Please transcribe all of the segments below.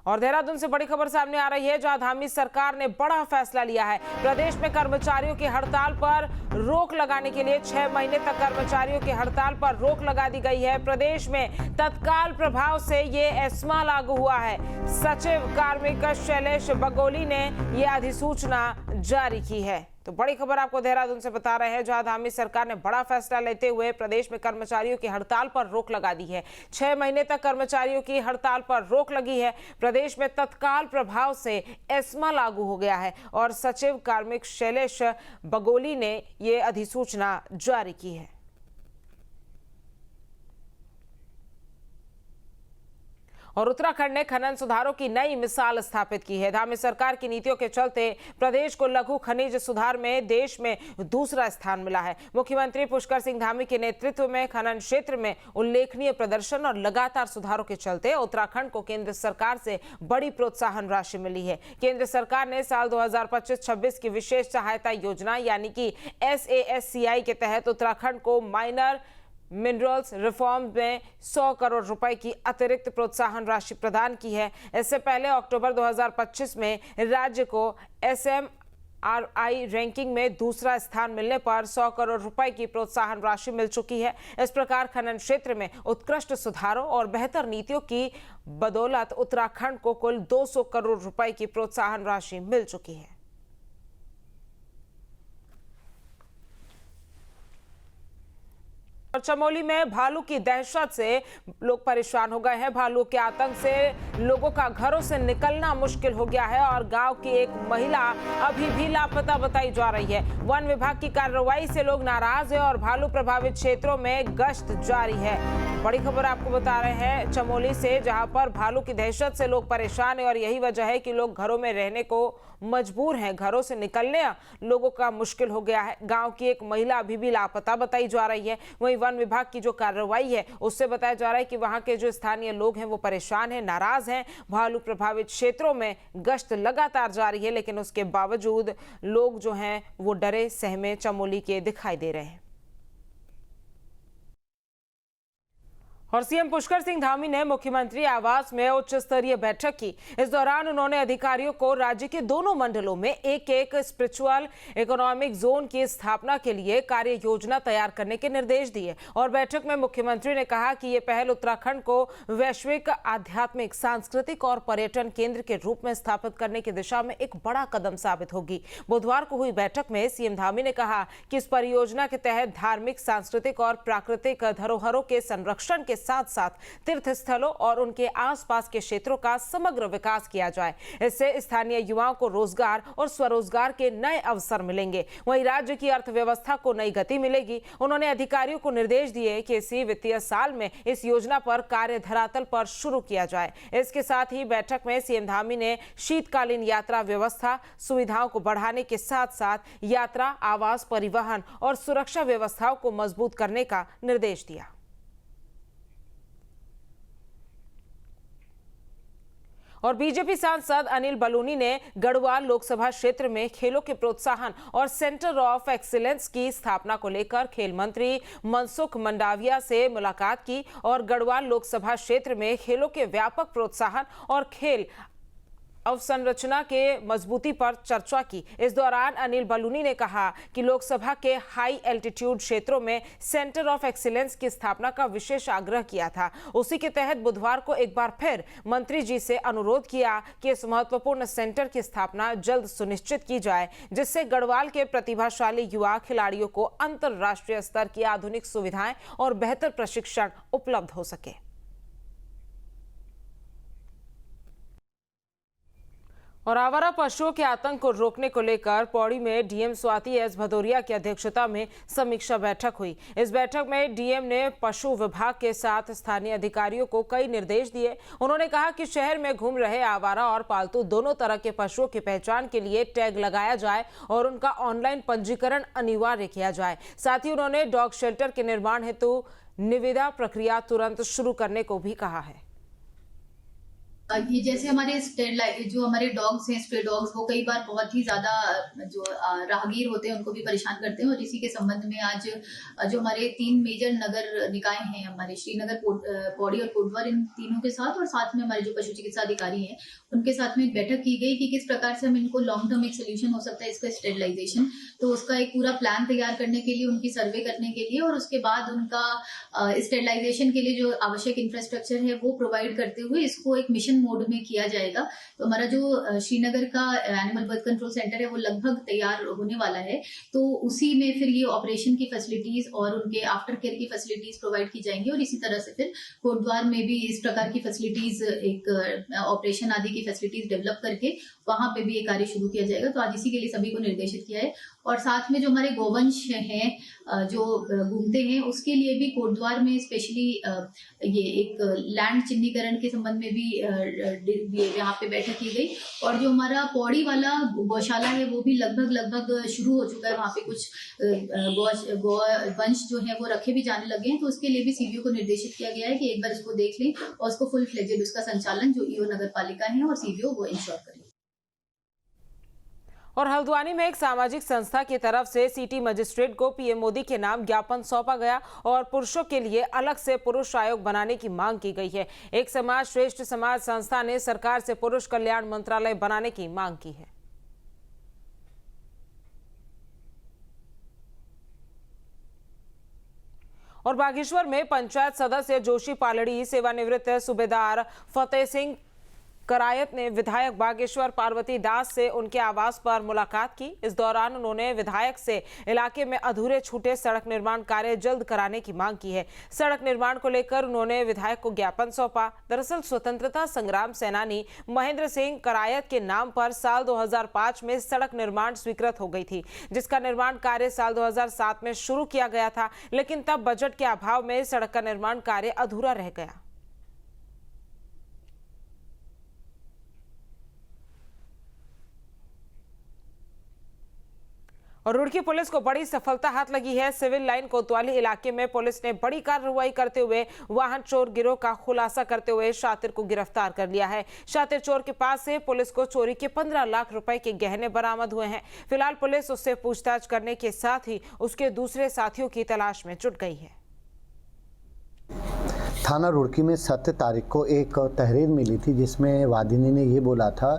और देहरादून से बड़ी खबर सामने आ रही है, जहां धामी सरकार ने बड़ा फैसला लिया है। प्रदेश में कर्मचारियों की हड़ताल पर रोक लगाने के लिए 6 महीने तक कर्मचारियों की हड़ताल पर रोक लगा दी गई है। प्रदेश में तत्काल प्रभाव से ये एस्मा लागू हुआ है। सचिव कार्मिक शैलेश बगोली ने ये अधिसूचना जारी की है। तो बड़ी खबर आपको देहरादून से बता रहे हैं, जहां धामी सरकार ने बड़ा फैसला लेते हुए प्रदेश में कर्मचारियों की हड़ताल पर रोक लगा दी है। 6 महीने तक कर्मचारियों की हड़ताल पर रोक लगी है। प्रदेश में तत्काल प्रभाव से एस्मा लागू हो गया है और सचिव कार्मिक शैलेश बगोली ने ये अधिसूचना जारी की है। और उत्तराखंड ने खनन सुधारों की नई मिसाल स्थापित की है। धामी सरकार की नीतियों के चलते प्रदेश को लघु खनिज सुधार में देश में दूसरा स्थान मिला है। मुख्यमंत्री पुष्कर सिंह धामी के नेतृत्व में खनन क्षेत्र में उल्लेखनीय प्रदर्शन और लगातार सुधारों के चलते उत्तराखंड को केंद्र सरकार से बड़ी प्रोत्साहन राशि मिली है। केंद्र सरकार ने साल 2025-26 की विशेष सहायता योजना यानी कि SASCI के तहत उत्तराखंड को माइनर मिनरल्स रिफॉर्म में 100 करोड़ रुपए की अतिरिक्त प्रोत्साहन राशि प्रदान की है। इससे पहले अक्टूबर 2025 में राज्य को SMRI रैंकिंग में दूसरा स्थान मिलने पर 100 करोड़ रुपए की प्रोत्साहन राशि मिल चुकी है। इस प्रकार खनन क्षेत्र में उत्कृष्ट सुधारों और बेहतर नीतियों की बदौलत उत्तराखंड को कुल 200 करोड़ रुपए की प्रोत्साहन राशि मिल चुकी है। और चमोली में भालू की दहशत से लोग परेशान हो गए हैं। भालू के आतंक से लोगों का घरों से निकलना मुश्किल हो गया है और गांव की एक महिला अभी भी लापता बताई जा रही है। वन विभाग की कार्रवाई से लोग नाराज हैं और भालू प्रभावित क्षेत्रों में गश्त जारी है। बड़ी खबर आपको बता रहे हैं चमोली से, जहां पर भालू की दहशत से लोग परेशान हैं और यही वजह है कि लोग घरों में रहने को मजबूर हैं। घरों से निकलने लोगों का मुश्किल हो गया है। गांव की एक महिला अभी भी लापता बताई जा रही है। वहीं वन विभाग की जो कार्रवाई है उससे बताया जा रहा है कि वहां के जो स्थानीय लोग हैं वो परेशान हैं, नाराज हैं। भालू प्रभावित क्षेत्रों में गश्त लगातार जारी है, लेकिन उसके बावजूद लोग जो हैं वो डरे सहमे चमोली के दिखाई दे रहे हैं। और सीएम पुष्कर सिंह धामी ने मुख्यमंत्री आवास में उच्च स्तरीय बैठक की। इस दौरान उन्होंने अधिकारियों को राज्य के दोनों मंडलों में एक स्पिरिचुअल इकोनॉमिक जोन की स्थापना के लिए कार्य योजना तैयार करने के निर्देश दिए। और बैठक में मुख्यमंत्री ने कहा कि ये पहल उत्तराखंड को वैश्विक आध्यात्मिक, सांस्कृतिक और पर्यटन केंद्र के रूप में स्थापित करने की दिशा में एक बड़ा कदम साबित होगी। बुधवार को हुई बैठक में सीएम धामी ने कहा कि इस परियोजना के तहत धार्मिक, सांस्कृतिक और प्राकृतिक धरोहरों के संरक्षण के साथ साथ तीर्थ स्थलों और उनके आसपास के क्षेत्रों का समग्र विकास किया जाए। इससे स्थानीय युवाओं को रोजगार और स्वरोजगार के नए अवसर मिलेंगे। वहीं राज्य की अर्थव्यवस्था को नई गति मिलेगी। उन्होंने अधिकारियों को निर्देश दिए कि इसी वित्तीय साल में इस योजना पर कार्य धरातल पर शुरू किया जाए। इसके साथ ही बैठक में सीएम धामी ने शीतकालीन यात्रा व्यवस्था सुविधाओं को बढ़ाने के साथ साथ यात्रा, आवास, परिवहन और सुरक्षा व्यवस्थाओं को मजबूत करने का निर्देश दिया। और बीजेपी सांसद अनिल बलूनी ने गढ़वाल लोकसभा क्षेत्र में खेलों के प्रोत्साहन और सेंटर ऑफ एक्सीलेंस की स्थापना को लेकर खेल मंत्री मनसुख मंडाविया से मुलाकात की और गढ़वाल लोकसभा क्षेत्र में खेलों के व्यापक प्रोत्साहन और खेल अवसंरचना के मजबूती पर चर्चा की। इस दौरान अनिल बलूनी ने कहा कि लोकसभा के हाई एल्टीट्यूड क्षेत्रों में सेंटर ऑफ एक्सीलेंस की स्थापना का विशेष आग्रह किया था। उसी के तहत बुधवार को एक बार फिर मंत्री जी से अनुरोध किया कि इस महत्वपूर्ण सेंटर की स्थापना जल्द सुनिश्चित की जाए, जिससे गढ़वाल के प्रतिभाशाली युवा खिलाड़ियों को अंतर्राष्ट्रीय स्तर की आधुनिक सुविधाएं और बेहतर प्रशिक्षण उपलब्ध हो सके। और आवारा पशुओं के आतंक को रोकने को लेकर पौड़ी में डीएम स्वाति एस भदौरिया की अध्यक्षता में समीक्षा बैठक हुई। इस बैठक में डीएम ने पशु विभाग के साथ स्थानीय अधिकारियों को कई निर्देश दिए। उन्होंने कहा कि शहर में घूम रहे आवारा और पालतू दोनों तरह के पशुओं की पहचान के लिए टैग लगाया जाए और उनका ऑनलाइन पंजीकरण अनिवार्य किया जाए। साथ ही उन्होंने डॉग शेल्टर के निर्माण हेतु निविदा प्रक्रिया तुरंत शुरू करने को भी कहा है। ये जैसे हमारे जो हमारे डॉग्स हैं, स्ट्रे डॉग्स, वो कई बार बहुत ही ज्यादा जो राहगीर होते हैं उनको भी परेशान करते हैं। और इसी के संबंध में आज जो हमारे 3 मेजर नगर निकाय हैं, हमारे श्रीनगर, पौड़ी और कोटद्वार, इन तीनों के साथ, और साथ में हमारे जो पशु चिकित्सा अधिकारी हैं उनके साथ में एक बैठक की गई कि किस प्रकार से हम इनको लॉन्ग टर्म एक सोल्यूशन हो सकता है इसका स्टेरिलाइजेशन। तो उसका एक पूरा प्लान तैयार करने के लिए, उनकी सर्वे करने के लिए, और उसके बाद उनका स्टेरिलाइजेशन के लिए जो आवश्यक इंफ्रास्ट्रक्चर है वो प्रोवाइड करते हुए इसको एक मिशन मोड में किया जाएगा। तो हमारा जो श्रीनगर का एनिमल बर्थ कंट्रोल सेंटर है वो लगभग तैयार होने वाला है। तो उसी में फिर ये ऑपरेशन की फैसिलिटीज और उनके आफ्टर केयर की फैसिलिटीज प्रोवाइड की जाएंगी। और इसी तरह से फिर कोटद्वार में भी इस प्रकार की फैसिलिटीज, एक ऑपरेशन आदि की फैसिलिटीज डेवलप करके वहां पे भी ये कार्य शुरू किया जाएगा। तो आज इसी के लिए सभी को निर्देशित किया है। और साथ में जो हमारे गोवंश हैं जो घूमते हैं, उसके लिए भी कोटद्वार में स्पेशली ये एक लैंड चिन्हीकरण के संबंध में भी यहाँ पे बैठक की गई। और जो हमारा पौड़ी वाला गौशाला है वो भी लगभग शुरू हो चुका है। वहाँ पे कुछ गौवंश जो है वो रखे भी जाने लगे हैं। तो उसके लिए भी सीबीओ को निर्देशित किया गया है कि एक बार इसको देख लें और उसको फुल फ्लेजेड उसका संचालन जो ईओ नगर पालिका है और सीबीओ वो इंश्योर करें। और हल्द्वानी में एक सामाजिक संस्था की तरफ से सिटी मजिस्ट्रेट को पीएम मोदी के नाम ज्ञापन सौंपा गया और पुरुषों के लिए अलग से पुरुष आयोग बनाने की मांग की गई है। एक समाज श्रेष्ठ समाज संस्था ने सरकार से पुरुष कल्याण मंत्रालय बनाने की मांग की है। और बागेश्वर में पंचायत सदस्य जोशी पालड़ी सेवानिवृत्त सूबेदार फतेह सिंह करायत ने विधायक बागेश्वर पार्वती दास से उनके आवास पर मुलाकात की। इस दौरान उन्होंने विधायक से इलाके में अधूरे छूटे सड़क निर्माण कार्य जल्द कराने की मांग की है। सड़क निर्माण को लेकर उन्होंने विधायक को ज्ञापन सौंपा। दरअसल स्वतंत्रता संग्राम सेनानी महेंद्र सिंह करायत के नाम पर साल 2005 में सड़क निर्माण स्वीकृत हो गई थी, जिसका निर्माण कार्य साल 2007 में शुरू किया गया था, लेकिन तब बजट के अभाव में सड़क का निर्माण कार्य अधूरा रह गया। और रुड़की पुलिस को बड़ी सफलता हाथ लगी है। सिविल लाइन कोतवाली इलाके में पुलिस ने बड़ी कार्रवाई करते हुए वाहन चोर गिरोह का खुलासा करते हुए शातिर को गिरफ्तार कर लिया है। शातिर चोर के पास से पुलिस को चोरी के 15 लाख रुपए के गहने बरामद हुए हैं। फिलहाल पुलिस उससे पूछताछ करने के साथ ही उसके दूसरे साथियों की तलाश में जुट गई है। थाना रुड़की में 7 तारीख को एक तहरीर मिली थी जिसमें वादिनी ने ये बोला था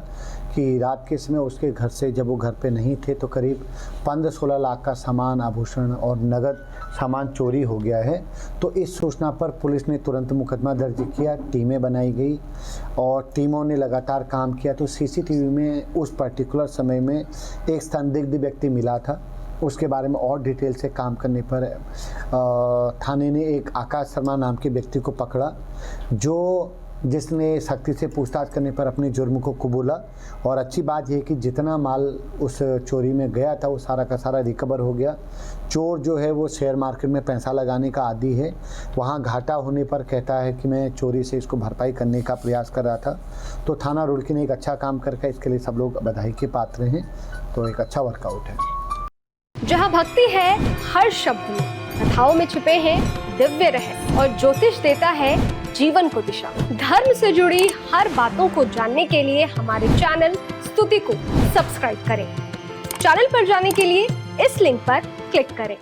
कि रात के समय उसके घर से, जब वो घर पे नहीं थे, तो करीब 15-16 लाख का सामान, आभूषण और नगद सामान चोरी हो गया है। तो इस सूचना पर पुलिस ने तुरंत मुकदमा दर्ज किया, टीमें बनाई गई और टीमों ने लगातार काम किया। तो सीसीटीवी में उस पर्टिकुलर समय में एक संदिग्ध व्यक्ति मिला था। उसके बारे में और डिटेल से काम करने पर थाने ने एक आकाश शर्मा नाम के व्यक्ति को पकड़ा, जिसने सख्ती से पूछताछ करने पर अपने जुर्म को कबूला। और अच्छी बात यह कि जितना माल उस चोरी में गया था वो सारा का सारा रिकवर हो गया। चोर जो है वो शेयर मार्केट में पैसा लगाने का आदी है। वहाँ घाटा होने पर कहता है कि मैं चोरी से इसको भरपाई करने का प्रयास कर रहा था। तो थाना रुड़की ने एक अच्छा काम करके, इसके लिए सब लोग बधाई के पात्र हैं। तो एक अच्छा वर्कआउट है। जहाँ भक्ति है हर शब्द में, कथाओं में छुपे हैं दिव्य रहस्य और ज्योतिष देता है जीवन को दिशा। धर्म से जुड़ी हर बातों को जानने के लिए हमारे चैनल स्तुति को सब्सक्राइब करें। चैनल पर जाने के लिए इस लिंक पर क्लिक करें।